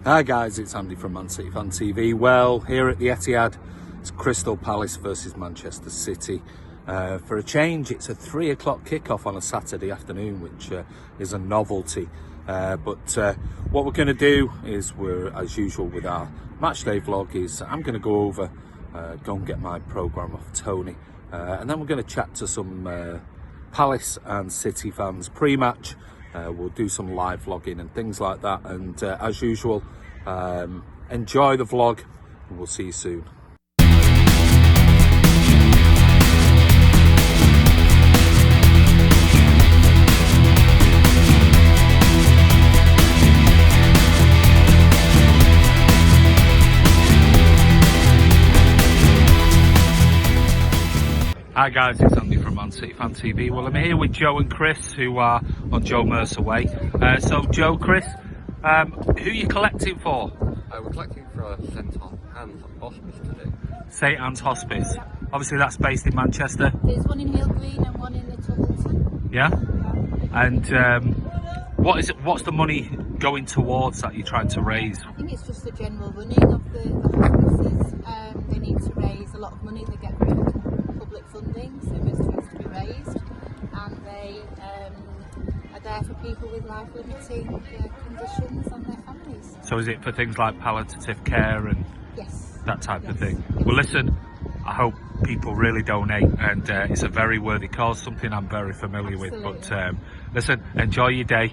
Hi guys, it's Andy from Man City Fan TV. Well, here at the Etihad, it's Crystal Palace versus Manchester City. For a change, it's a 3 o'clock kickoff on a Saturday afternoon, which is a novelty. But what we're going to do is, we're as usual with our matchday vlog, is I'm going to go over, go and get my programme off Tony, and then we're going to chat to some Palace and City fans pre-match. We'll do some live vlogging and things like that, and as usual, enjoy the vlog and we'll see you soon. Hi guys, it's Andy from Man City Fan TV. Well, I'm here with Joe and Chris, who are on Joe Mercer Way. So Joe, Chris, who are you collecting for? We're collecting for St Anne's Hospice today. St Anne's Hospice. Obviously that's based in Manchester. There's one in Hill Green and one in the Tubbleton. Yeah? And what's the money going towards that you're trying to raise? I think it's just the general running of the hospices. They need to raise a lot of money. They get very little public funding, so most needs to be raised. And they are there for people with life-limiting conditions and their families. So is it for things like palliative care and that type of thing? Yes. Well, listen, I hope people really donate, and it's a very worthy cause, something I'm very familiar with. But listen, enjoy your day.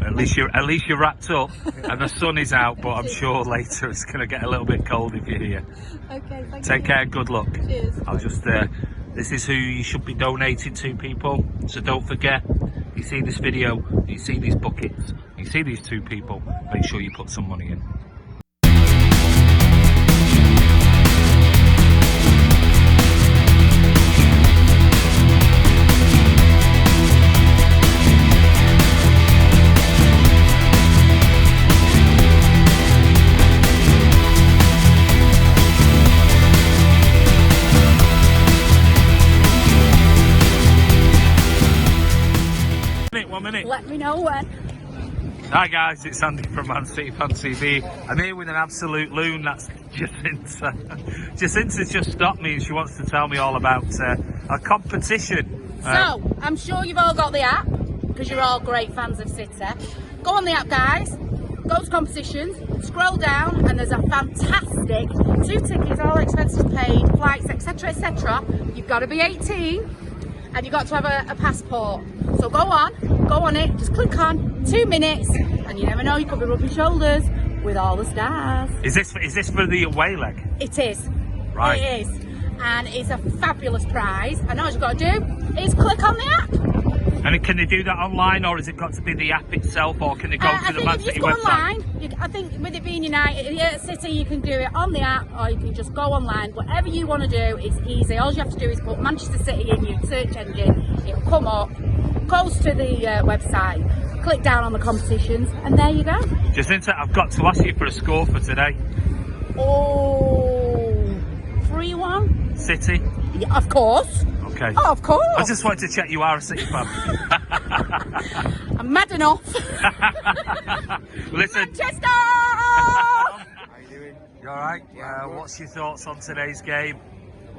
At least you're wrapped up, and the sun is out. But I'm sure later it's going to get a little bit cold if you're here. Okay, thank you. Take care. Good luck. Cheers. I'll just. This is who you should be donating to, people. So don't forget. You see this video, you see these buckets, you see these two people. Make sure you put some money in. Let me know when. Hi guys, it's Andy from Man City Fan TV. I'm here with an absolute loon, that's Jacinta. Jacinta's just stopped me and she wants to tell me all about a competition. So, I'm sure you've all got the app, because you're all great fans of City. Go on the app, guys, go to competitions, scroll down, and there's a fantastic 2 tickets, all expenses paid, flights, etc, etc. You've got to be 18 and you've got to have a passport. So go on it, just click on 2 minutes, and you never know, you could be rubbing shoulders with all the stars. Is this for the away leg? It is. Right. It is. And it's a fabulous prize. And all you've got to do is click on the app. And can they do that online, or has it got to be the app itself, or can they go to the Man City website? Online, I think with it being United City, you can do it on the app, or you can just go online. Whatever you want to do, it's easy. All you have to do is put Manchester City in your search engine. It'll come up, goes to the website, click down on the competitions, and there you go. Jacinta, I've got to ask you for a score for today. Oh, 3-1? City? Yeah, of course. Okay. Oh, of course. I just wanted to check you are a City fan. I'm mad enough. Listen. Manchester! How you doing? You alright? Yeah, what's your thoughts on today's game?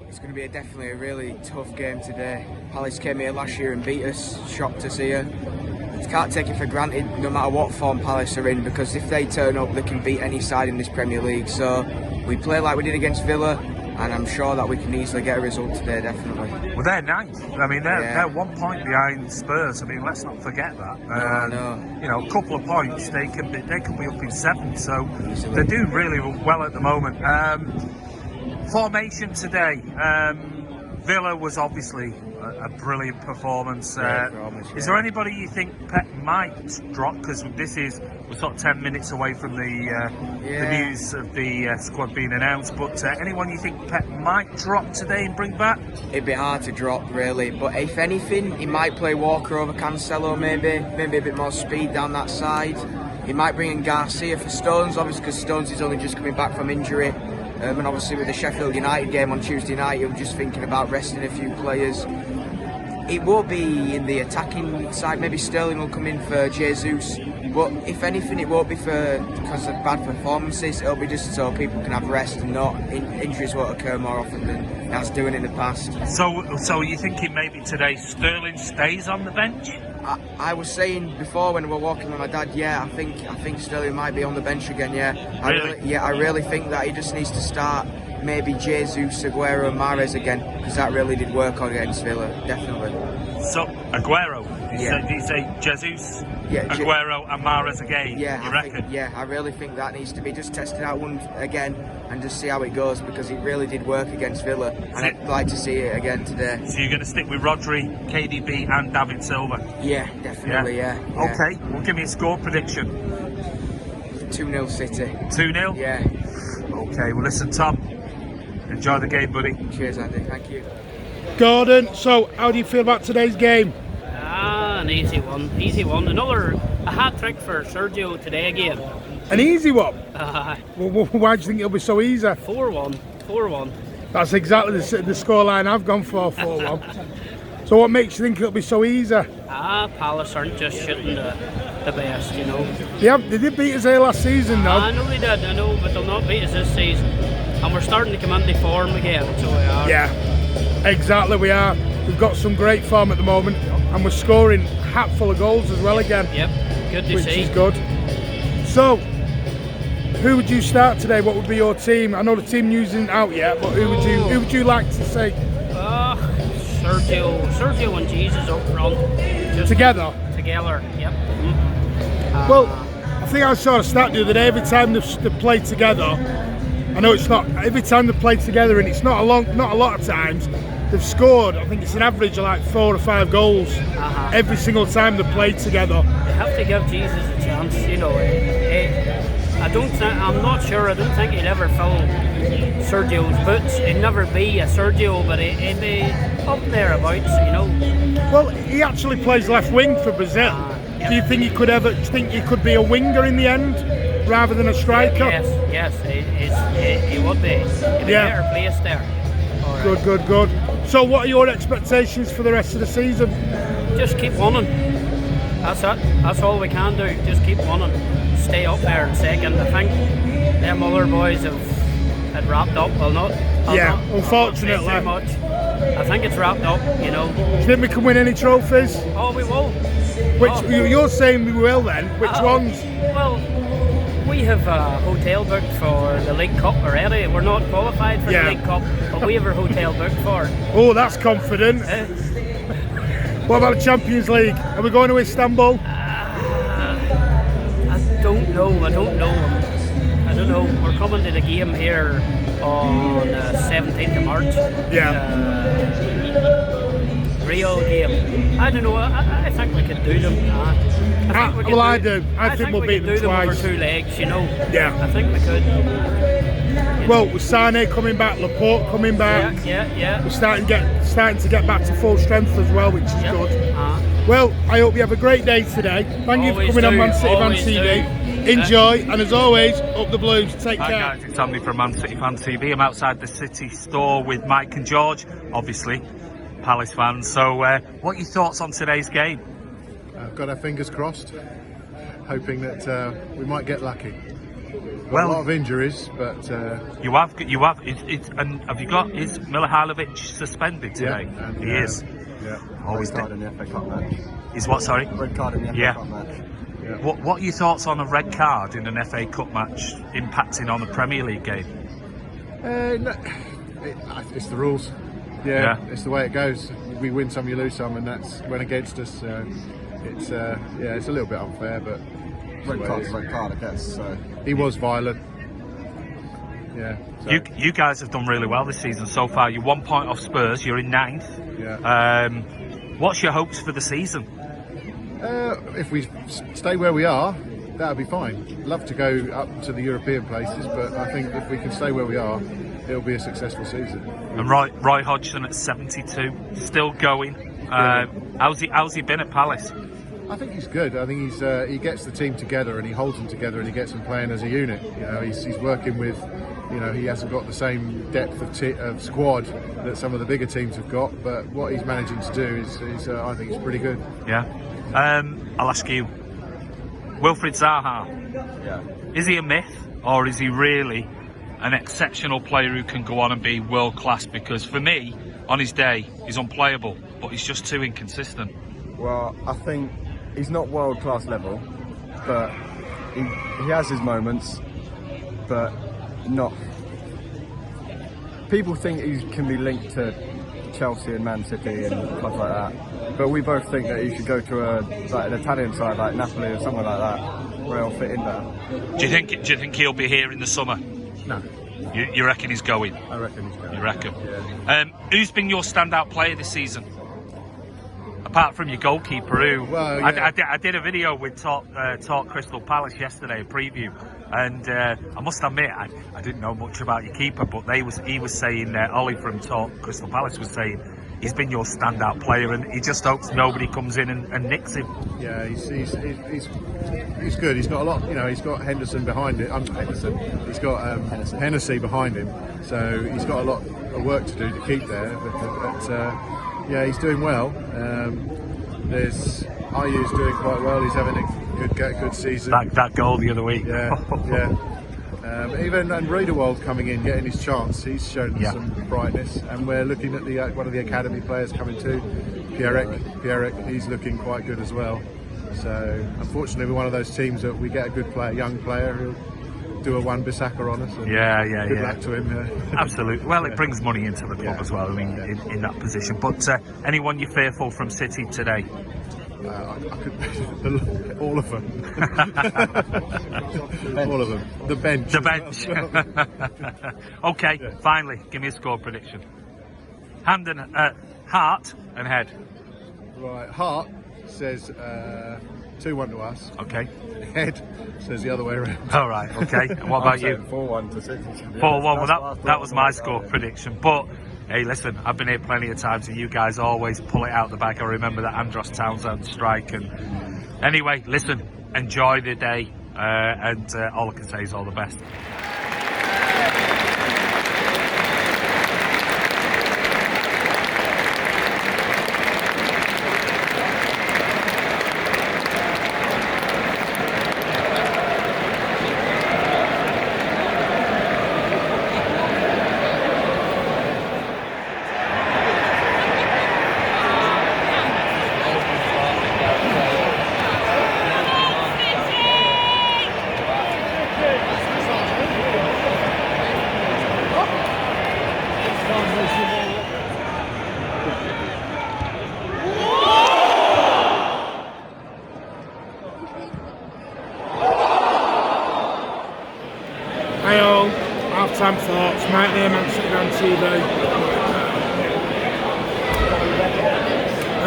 It's going to be definitely a really tough game today. Palace came here last year and beat us. Shocked to see her. You can't take it for granted no matter what form Palace are in, because if they turn up, they can beat any side in this Premier League. So we play like we did against Villa, and I'm sure that we can easily get a result today, definitely. Well, they're ninth. I mean, they're 1 point behind Spurs. I mean, let's not forget that. No. You know, a couple of points, they can be up in 7th. So they're doing really well at the moment. Formation today. Villa was obviously a brilliant performance. Is there anybody you think Pep might drop? Because we're sort of 10 minutes away from the news of the squad being announced. But anyone you think Pep might drop today and bring back? It'd be hard to drop, really. But if anything, he might play Walker over Cancelo, maybe a bit more speed down that side. He might bring in Garcia for Stones, obviously, because Stones is only just coming back from injury. And obviously with the Sheffield United game on Tuesday night, you're just thinking about resting a few players. it won't be in the attacking side. Maybe Sterling will come in for Jesus, but if anything, it won't be because of bad performances. It'll be just so people can have rest and not injuries won't occur more often than that's doing in the past. So you thinking maybe today Sterling stays on the bench? I was saying before when we were walking with my dad, yeah, I think Sterling might be on the bench again. Yeah, Really? I really think that he just needs to start maybe Jesus, Aguero, and Mahrez again, because that really did work against Villa, definitely. So Aguero, Yeah. did you say Jesus, Yeah, Aguero, and Mahrez again? Yeah, you reckon? I really think that needs to be just tested out one again and just see how it goes, because it really did work against Villa, and I'd like to see it again today. So you're going to stick with Rodri, KDB, and David Silva? Yeah, definitely. Yeah. Okay, well, give me a score prediction. 2-0 City. 2-0. Yeah. Okay, well listen, Tom. Enjoy the game, buddy. Cheers, Andy. Thank you. Gordon, so how do you feel about today's game? An easy one. A hat trick for Sergio today again. An easy one? Why do you think it'll be so easy? 4-1. That's exactly the scoreline I've gone for, 4-1. So what makes you think it'll be so easy? Palace aren't just shooting the best, you know. They did beat us here last season, though. I know they did, but they'll not beat us this season. And we're starting to come into form again, so we are. Yeah, exactly, we are. We've got some great form at the moment, and we're scoring a hatful of goals as well again. Yep, good to which see. is good. So, who would you start today? What would be your team? I know the team news isn't out yet, but who would you like to see? Sergio and Jesus up front. Just Together, yep. well, I think I saw a stat the other day. Every time they play together, I know it's not every time they play together, and it's not a lot of times. They've scored. I think it's an average of like 4 or 5 goals every single time they play together. You have to give Jesus a chance, you know. I'm not sure. I don't think he'd ever fill Sergio's boots. He'd never be a Sergio, but he'd be up thereabouts, you know. Well, he actually plays left wing for Brazil. Yep. Do you think he could be a winger in the end rather than a striker? Yes, he would be. He'd be better placed there. All right. Good. So what are your expectations for the rest of the season? Just keep winning. That's it. That's all we can do. Just keep winning. Stay up there in second. I think them other boys had wrapped up. Unfortunately. Not say too much. I think it's wrapped up, you know. Do you think we can win any trophies? Oh, we will. You're saying we will then? Which ones? Well, we have a hotel booked for the League Cup already. We're not qualified for the League Cup, but we have a hotel booked for it. Oh, that's confident. What about the Champions League? Are we going to Istanbul? I don't know. We're coming to the game here on 17th of March. Real game. I don't know. I think we could do them. I do. I think we'll beat them do them twice. over 2 legs, you know. Yeah. I think we could. Well, with Sane coming back, Laporte coming back. Yeah. We're starting to get back to full strength as well, which is good. Well, I hope you have a great day today. Thank you for coming on Man City Fan TV. Enjoy, and as always, up the Blues. Take care. Hi guys, it's Andy from Man City Fan TV. I'm outside the City store with Mike and George, obviously Palace fans. So, what are your thoughts on today's game? I've got our fingers crossed, hoping that we might get lucky. Well, a lot of injuries, but you have. And have you got? Is Milihalovic suspended today? Yeah, he is. Yeah. Always Red card in the FA Cup match. Is what? Sorry. Red card in the FA Cup match. Yeah. What are your thoughts on a red card in an FA Cup match impacting on a Premier League game? No, it's the rules. Yeah, it's the way it goes. We win some, you lose some, and that's went against us. It's a little bit unfair, but Red card, I guess. So. He was violent. Yeah. So. You guys have done really well this season so far. You're 1 point off Spurs. You're in 9th. Yeah. What's your hopes for the season? If we stay where we are, that'll be fine. Love to go up to the European places, but I think if we can stay where we are, it'll be a successful season. And Roy Hodgson at 72, still going. How's he been at Palace? I think he's good. I think he gets the team together and he holds them together and he gets them playing as a unit. You know, he's working with. You know, he hasn't got the same depth of squad that some of the bigger teams have got, but what he's managing to do is I think it's pretty good. Yeah. I'll ask you, Wilfried Zaha. Yeah. Is he a myth, or is he really an exceptional player who can go on and be world class? Because for me, on his day, he's unplayable, but he's just too inconsistent. Well, I think he's not world class level, but he has his moments, but not. People think he can be linked to Chelsea and Man City and stuff like that, but we both think that he should go to an Italian side like Napoli or somewhere like that, where he'll fit in there. Do you think he'll be here in the summer? No, You reckon he's going? I reckon he's going. You reckon? Yeah. Who's been your standout player this season? Apart from your goalkeeper, who Well, yeah. I did a video with Talk Crystal Palace yesterday, a preview, and I must admit I didn't know much about your keeper, but he was saying Ollie from Talk Crystal Palace was saying he's been your standout player, and he just hopes nobody comes in and nicks him. Yeah, he's good. He's got a lot. You know, he's got Henderson behind it. Henderson. He's got Hennessy behind him, so he's got a lot of work to do to keep there. But yeah, he's doing well. There's Ayu's doing quite well. He's having a good season. That goal the other week. Yeah, yeah. Even and Riederwald coming in, getting his chance. He's shown some brightness, and we're looking at one of the academy players coming too, Pierrick. He's looking quite good as well. So unfortunately, we're one of those teams that we get a good player, young player, who'll do a Wan-Bissaka on us. And good luck to him. Absolutely. Well, it brings money into the club as well. I mean, in that position. But anyone you're fearful from City today? All of them. All of them. The bench. The bench. Okay, finally, give me a score prediction. Heart and head. Right, Heart says 2-1 to us. Okay. Head says the other way around. All right. Okay. And what about you? 4-1 to City. 4-1. Well, that was my score prediction. But hey, listen, I've been here plenty of times, and you guys always pull it out the bag. I remember that Andros Townsend strike. And anyway, listen, enjoy the day, and all I can say is all the best. Hi all, half-time thoughts, Mike there, Man City on TV.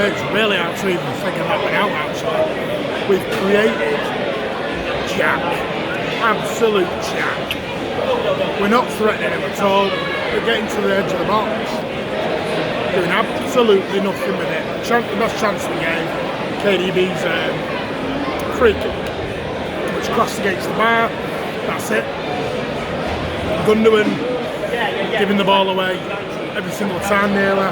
It's really hard to even figure that one out actually. We've created Jack, absolute Jack. We're not threatening him at all, we're getting to the edge of the box. Doing absolutely nothing with it. The best chance of the game, KDB's free kick, which crossed against the bar, that's it. Gundogan giving the ball away every single time nearly.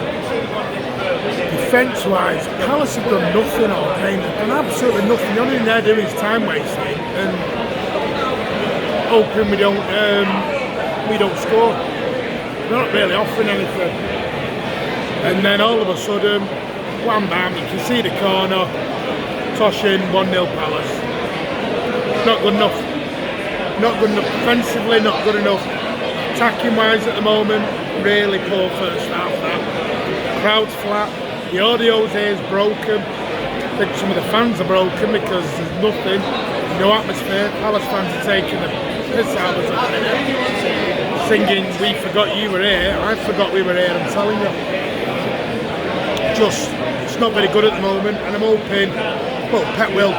Defence-wise, Palace have done nothing all game. They've done absolutely nothing. The only thing they're doing is time wasting and hoping we don't score. They're not really offering anything. And then all of a sudden, wham bam, you can see the corner, toss in, 1-0 Palace. Not good enough. Not good enough defensively, not good enough attacking wise at the moment. Really poor first half. That crowd's flat, the audio's ears broken. I think some of the fans are broken because there's nothing, no atmosphere. Palace fans are taking the piss out of us at the minute, singing "We forgot you were here." I forgot we were here, I'm telling you. Just, it's not very good at the moment, and I'm hoping, well, Pep will.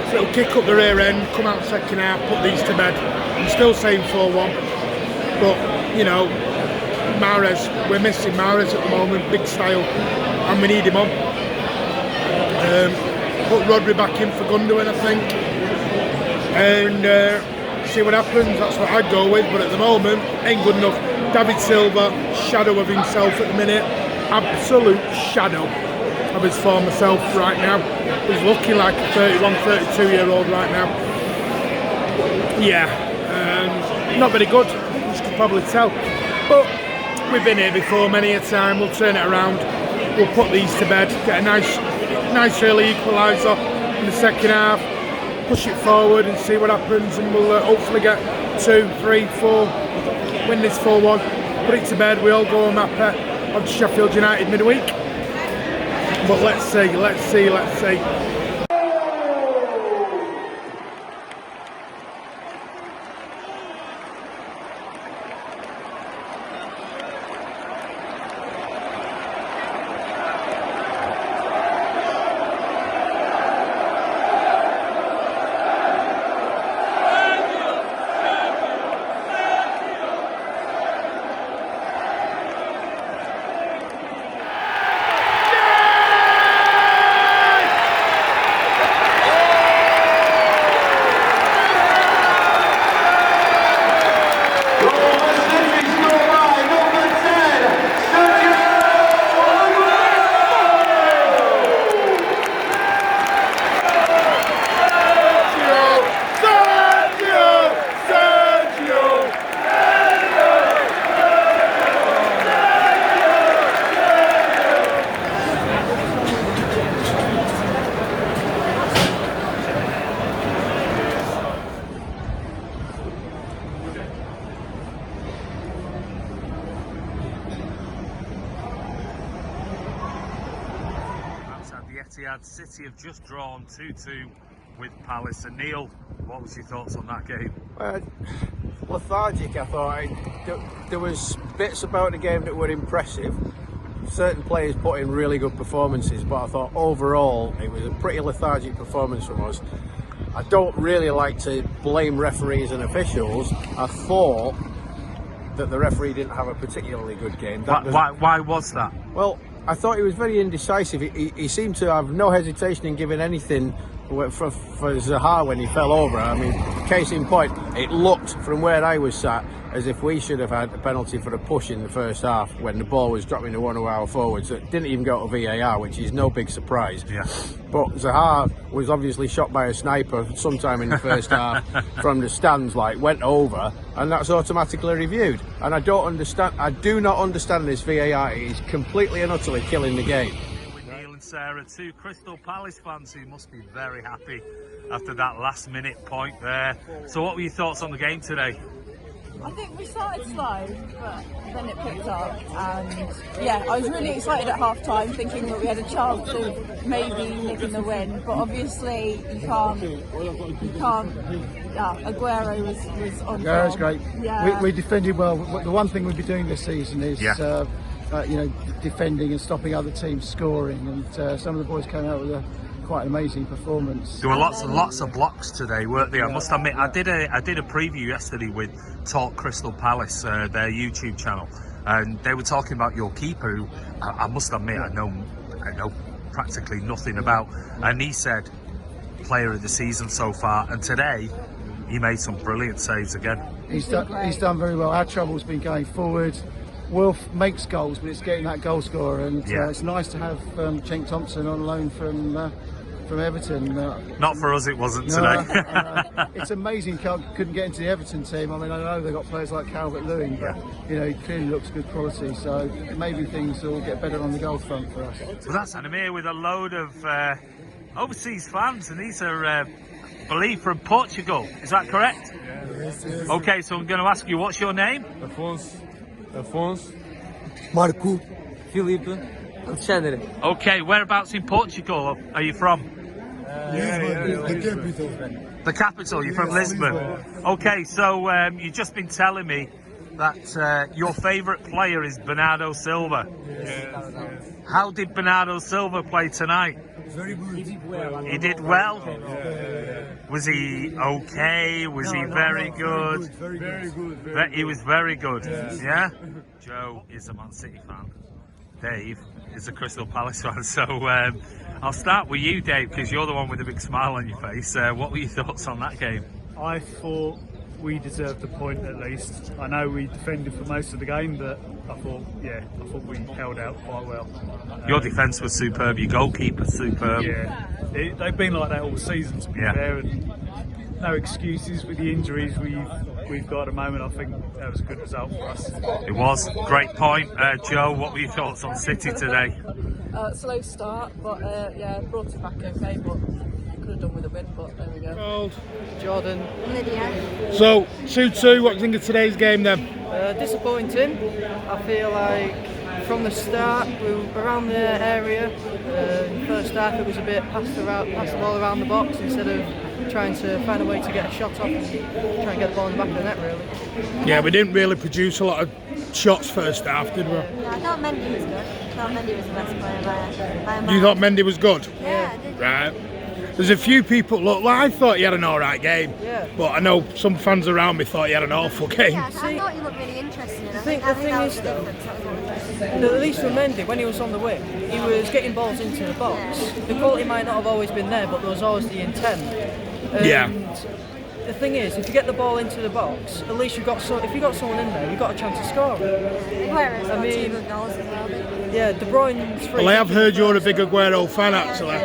So it'll kick up the rear end, come out second half, put these to bed. I'm still saying 4-1, but you know, Mahrez, we're missing Mahrez at the moment, big style, and we need him on. put Rodri back in for Gundogan, I think, and see what happens. That's what I'd go with, but at the moment, ain't good enough. David Silva, shadow of himself at the minute, absolute shadow of his former self right now. He's looking like a 31, 32-year-old right now. Yeah, not very good, as you can probably tell. But we've been here before many a time. We'll turn it around. We'll put these to bed. Get a nice early equaliser in the second half. Push it forward and see what happens. And we'll hopefully get 2, 3, 4. Win this 4-1. Put it to bed. We all go home happy. On to Sheffield United midweek. But let's see. Etihad, City have just drawn 2-2 with Palace. And Neil, what was your thoughts on that game? Lethargic, I thought. There was bits about the game that were impressive. Certain players put in really good performances, but I thought overall it was a pretty lethargic performance from us. I don't really like to blame referees and officials. I thought that the referee didn't have a particularly good game. Why was that? Well, I thought he was very indecisive. He seemed to have no hesitation in giving anything for Zaha when he fell over. I mean, case in point, it looked from where I was sat as if we should have had a penalty for a push in the first half when the ball was dropping to one of our forwards. It didn't even go to VAR, which is no big surprise. Yeah. But Zaha was obviously shot by a sniper sometime in the first half from the stands, went over, and that's automatically reviewed. And I do not understand this VAR. It is completely and utterly killing the game. Neil and Sarah, two Crystal Palace fans who must be very happy after that last minute point there. So what were your thoughts on the game today? I think we started slow, but then it picked up, and yeah, I was really excited at half time, thinking that we had a chance of maybe nicking the win, but obviously you can't. Yeah, Aguero was on. Yeah, that's great. Yeah, we defended well. The one thing we've been doing this season is defending and stopping other teams scoring, and some of the boys came out with quite an amazing performance. There were lots of blocks today, weren't there? I must admit, I did a preview yesterday with Talk Crystal Palace, their YouTube channel, and they were talking about your keeper, who I must admit I know practically nothing about, and he said player of the season so far, and today he made some brilliant saves again. He's done very well. Our trouble's been going forward. Wolf makes goals, but it's getting that goal scorer, and it's nice to have Cenk Thompson on loan from Everton. Not for us, it wasn't today. It's amazing he couldn't get into the Everton team. I mean, I know they've got players like Calvert-Lewin, but he clearly looks good quality. So maybe things will get better on the goal front for us. Well, and I'm here with a load of overseas fans, and these are, I believe, from Portugal. Is that correct? Yes. Okay, so I'm going to ask you, what's your name? Afonso, Marco, Filipe, Alexandre. Okay, whereabouts in Portugal are you from? the capital. The capital, you're from Lisbon. Okay, so you've just been telling me that your favourite player is Bernardo Silva. Yes. How did Bernardo Silva play tonight? Very good. He did well? Was he okay? Was he very good? Very good. He was very good. Yeah? Joe is a Man City fan. Dave is a Crystal Palace fan, so I'll start with you, Dave, because you're the one with a big smile on your face. What were your thoughts on that game? I thought we deserved the point at least. I know we defended for most of the game, but I thought we held out quite well. Your defence was superb, your goalkeeper's superb. Yeah, they've been like that all season, to be fair, and no excuses with the injuries we've got at the moment. I think that was a good result for us. It was. Great point. Joe, what were your thoughts on City today? Slow start, but brought it back okay, but could have done with a win, but there we go. Jordan. Lydia. So 2-2, what do you think of today's game then? Disappointing. I feel like from the start we were around the area. In the first half it was a bit pass the ball around the box instead of trying to find a way to get a shot off and try and get the ball in the back of the net, really. Yeah, we didn't really produce a lot of shots first half, did we? Yeah, I thought Mendy was good. I thought Mendy was the best player by a You thought Mendy was good? Yeah, I did. Right. There's a few people, look, I thought he had an alright game, but I know some fans around me thought he had an awful game. Yeah, I thought he looked really interesting. The thing is, though, at least for Mendy, when he was on the wing, he was getting balls into the box. The quality might not have always been there, but there was always the intent. The thing is, if you get the ball into the box, at least if you got someone in there, you've got a chance of scoring. Aguero's got 2 good goals as well, didn't he? Yeah, De Bruyne's free. Well, I have heard you're a big Aguero fan, actually.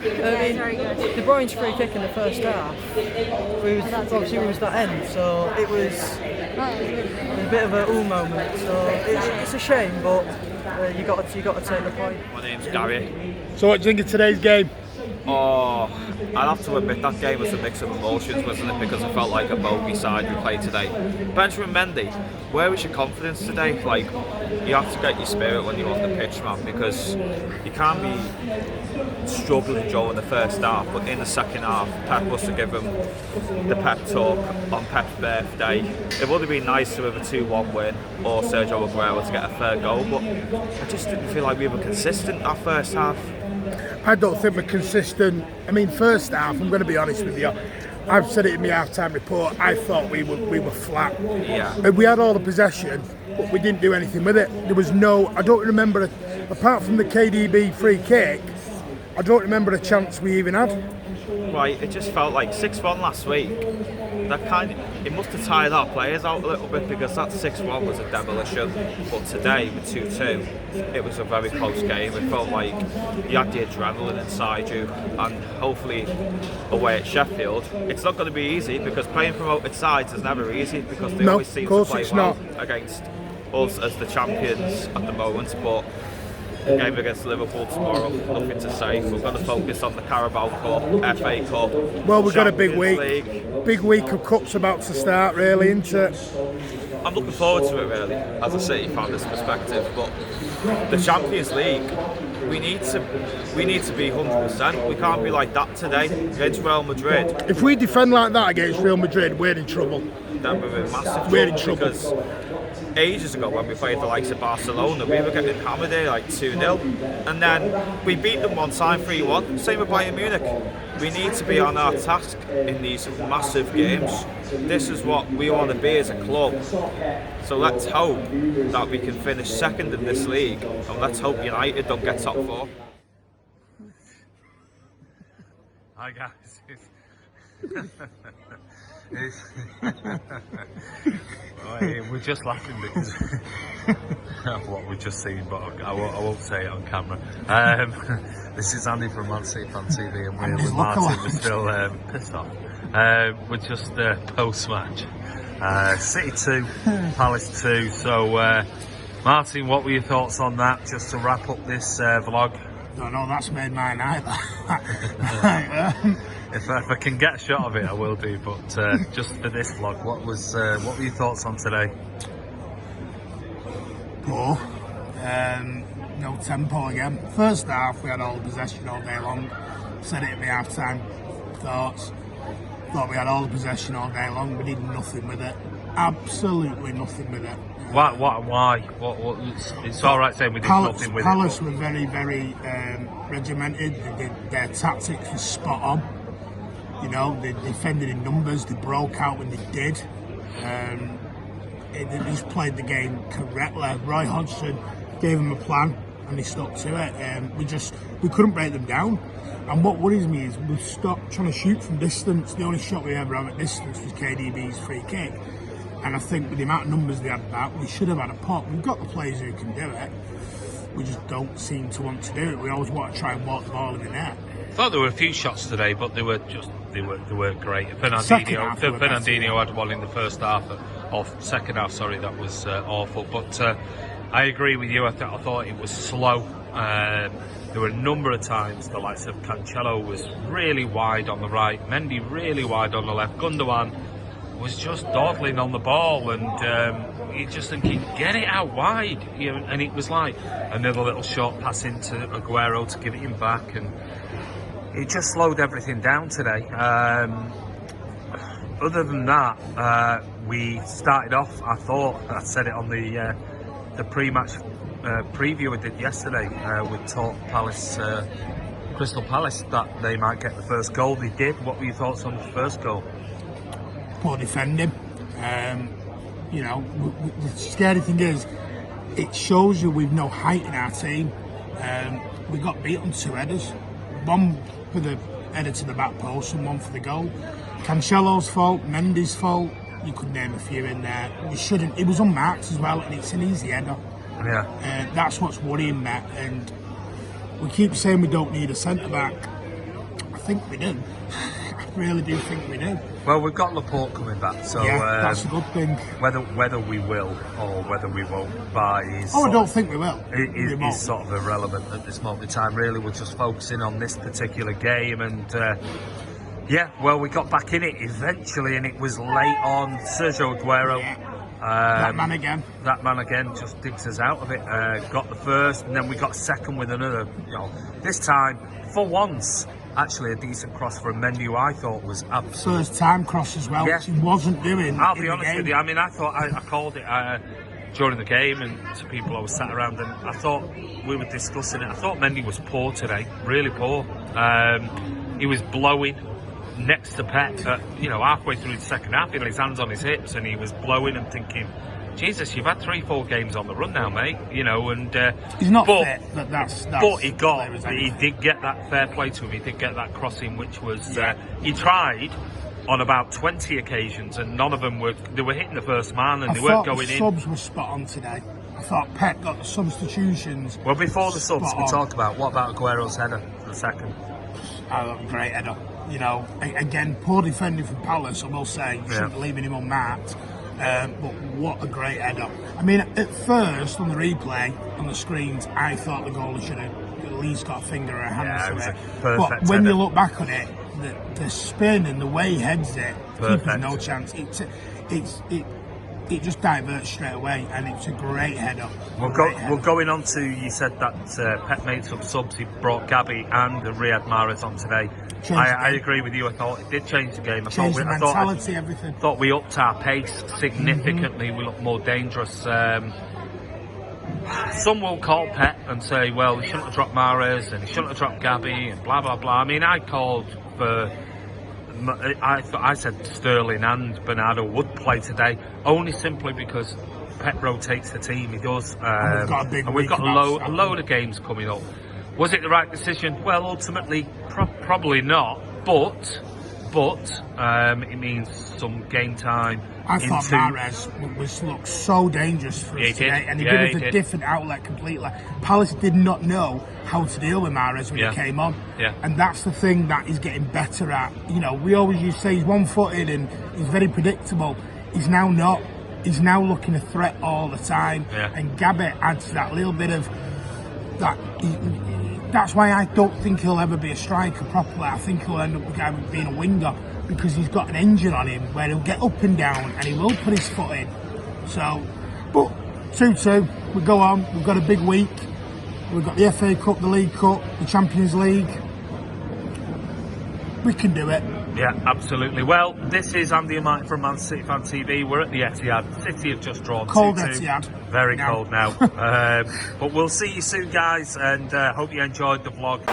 De Bruyne's free kick in the first half. Obviously, it was that end, so it was a bit of a moment. So it's a shame, but you got to take the point. My name's Gary. So what do you think of today's game? Oh, I'll have to admit that game was a mix of emotions, wasn't it? Because it felt like a bogey side we played today. Benjamin Mendy, where was your confidence today? Like, you have to get your spirit when you're on the pitch, man, because you can't be struggling, Joe, in the first half, but in the second half, Pep was to give him the pep talk on Pep's birthday. It would have been nice to have a 2-1 win or Sergio Aguero to get a third goal, but I just didn't feel like we were consistent that first half. I don't think we're consistent. I mean, first half, I'm going to be honest with you, I've said it in my half-time report, I thought we were flat. Yeah. We had all the possession, but we didn't do anything with it. There was I don't remember, apart from the KDB free kick, I don't remember a chance we even had. Right, it just felt like 6-1 last week. It must have tired our players out a little bit, because that 6-1 was a demolition. But today, with 2-2, it was a very close game. It felt like you had the adrenaline inside you, and hopefully away at Sheffield, it's not going to be easy, because playing promoted sides is never easy, because they always seem to play well against us as the champions at the moment. But the game against Liverpool tomorrow, nothing to say. We're going to focus on the Carabao Cup, FA Cup. Well, we've got a big week. League. Big week of cups about to start, really, isn't it? I'm looking forward to it, really, as a City fan, this perspective. But the Champions League, we need to be 100%. We can't be like that today against Real Madrid. If we defend like that against Real Madrid, we're in trouble. Then we're in massive We're in trouble, because ages ago when we played the likes of Barcelona, we were getting hammered there like 2-0, and then we beat them one time 3-1. Same with Bayern Munich. We need to be on our task in these massive games. This is what we want to be as a club. So let's hope that we can finish second in this league, and let's hope United don't get top 4. Hi guys. We're just laughing because of what we've just seen, but I won't say it on camera. This is Andy from Man City Fan TV, and we're with Martin. We're still pissed off. We're just post-match. City 2, Palace 2. So, Martin, what were your thoughts on that, just to wrap up this vlog? No, that's made my night. If I can get a shot of it, I will do. But just for this vlog, what were your thoughts on today? Poor. No tempo again. First half, we had all the possession all day long. Said it in my half-time thoughts. Thought we had all the possession all day long. We did nothing with it. Absolutely nothing with it. Why? It's all right saying we did nothing with it. Palace were very, very regimented. Their tactics were spot on. You know, they defended in numbers. They broke out when they did. They just played the game correctly. Roy Hodgson gave them a plan, and they stuck to it. We couldn't break them down. And what worries me is we've stopped trying to shoot from distance. The only shot we ever had at distance was KDB's free kick. And I think with the amount of numbers they had back, we should have had a pop. We've got the players who can do it. We just don't seem to want to do it. We always want to try and walk the ball in the net. I thought there were a few shots today, but they weren't great. Fernandinho had one in the first half, or second half, sorry, that was awful. But I agree with you. I thought it was slow. There were a number of times the likes of Cancelo was really wide on the right, Mendy really wide on the left, Gundogan was just dawdling on the ball, and you just think he'd get it out wide, and it was like another little short pass into Aguero to give it him back, and it just slowed everything down today. Other than that, we started off, I said it on the pre-match preview we did yesterday, we taught Crystal Palace that they might get the first goal. They did. What were your thoughts on the first goal? Poor defending. The scary thing is, it shows you we've no height in our team. We got beat on 2 headers. One for the header to the back post and one for the goal. Cancelo's fault, Mendy's fault. You could name a few in there. We shouldn't. It was unmarked as well, and it's an easy header. Yeah. That's what's worrying me. And we keep saying we don't need a centre back. I think we do. I really do think we do. Well, we've got Laporte coming back, so yeah, that's a good thing. Whether we will or whether we won't buy is... I don't think we will. It is sort of irrelevant at this moment in time. Really, we're just focusing on this particular game, and we got back in it eventually, and it was late on Sergio Aguero. Yeah. That man again just digs us out of it. Got the first, and then we got second with another. This time, for once, actually a decent cross from Mendy, who I thought was absolutely first time cross as well, which he wasn't doing. I'll be honest with you. I mean, I thought I called it during the game, and to people I was sat around, and I thought we were discussing it. I thought Mendy was poor today, really poor. He was blowing next to Pep, halfway through the second half, he had his hands on his hips and he was blowing and thinking, Jesus, you've had 3-4 games on the run now, mate. And he's not fit, but that's but he did get that fair play to him. He did get that crossing, which was he tried on about 20 occasions, and none of them were hitting the first man, and they weren't going in. I thought the subs were spot on today. I thought Pep got the substitutions. Well, before the subs, we talk about what about Aguero's header for the second? Great header. Again, poor defending from Palace, I will say. You shouldn't be leaving him unmarked. But what a great header. I mean, at first, on the replay, on the screens, I thought the goalie should have at least got a finger or a hand to it. But when you look back on it, the spin and the way he heads it, keeper's no chance. It just diverts straight away, and it's a great header. We're going on to, you said that Pep made some subs. He brought Gabby and Riyad Mahrez on today. I agree with you. I thought it did change the game. Changed the mentality, everything. Thought we upped our pace significantly. We looked more dangerous. Some will call Pep and say, well, he shouldn't have dropped Mahrez and he shouldn't have dropped Gabby and blah, blah, blah. I mean, I called for... I said Sterling and Bernardo would play today, only simply because Pep rotates the team. He does. And we've got a load of games coming up. Was it the right decision? Well, ultimately, probably not. But it means some game time. I thought Mahrez looked so dangerous for us today, and he did it a different outlet completely. Palace did not know how to deal with Mahrez when he came on, and that's the thing that he's getting better at. We always used to say he's one-footed and he's very predictable. He's now not. He's now looking a threat all the time, and Gabby adds that little bit of that. That's why I don't think he'll ever be a striker properly. I think he'll end up being a winger, because he's got an engine on him where he'll get up and down and he will put his foot in. So, but 2-2, we go on. We've got a big week. We've got the FA Cup, the League Cup, the Champions League. We can do it. Yeah, absolutely. Well, this is Andy and Mike from Man City Fan TV. We're at the Etihad. City have just drawn 2-2. Cold Etihad. Very cold now. But we'll see you soon, guys, and hope you enjoyed the vlog.